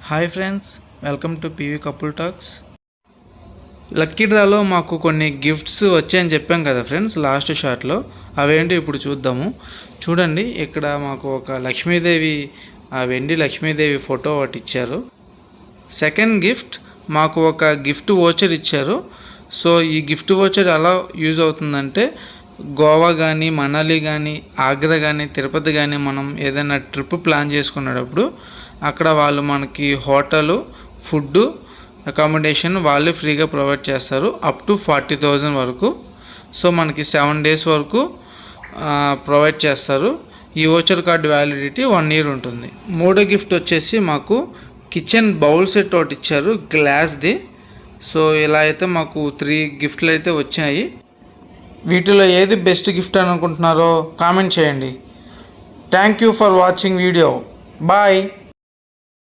Hi friends, welcome to PV couple talks. Lucky డ్రాలో మాకు కొన్ని గిఫ్ట్స్ వచ్చాయని చెప్పాం కదా ఫ్రెండ్స్ లాస్ట్ షాట్లో. అవేంటో ఇప్పుడు చూద్దాము. చూడండి, ఇక్కడ మాకు ఒక లక్ష్మీదేవి, ఆ వెండి లక్ష్మీదేవి ఫోటో ఒకటి ఇచ్చారు. సెకండ్ గిఫ్ట్ మాకు ఒక గిఫ్ట్ వోచర్ ఇచ్చారు. సో ఈ గిఫ్ట్ వోచర్ ఎలా యూజ్ అవుతుందంటే, గోవా కానీ, మనాలి కానీ, ఆగ్రా కానీ, తిరుపతి కానీ మనం ఏదైనా ట్రిప్ ప్లాన్ చేసుకునేటప్పుడు అక్కడ వాళ్ళు మనకి హోటలు, ఫుడ్డు, అకామిడేషన్ వాళ్ళే ఫ్రీగా ప్రొవైడ్ చేస్తారు అప్ టు 40,000 వరకు. సో మనకి 7 days వరకు ప్రొవైడ్ చేస్తారు. ఈ వోచర్ కార్డు వ్యాలిడిటీ 1 year ఉంటుంది. మూడో గిఫ్ట్ వచ్చేసి మాకు కిచెన్ బౌల్ సెట్ ఒకటి ఇచ్చారు, గ్లాస్ది. సో ఇలా అయితే మాకు 3 గిఫ్ట్లు అయితే వచ్చాయి. వీటిలో ఏది బెస్ట్ గిఫ్ట్ అని అనుకుంటున్నారో కామెంట్ చేయండి. Thank you for watching video. Bye.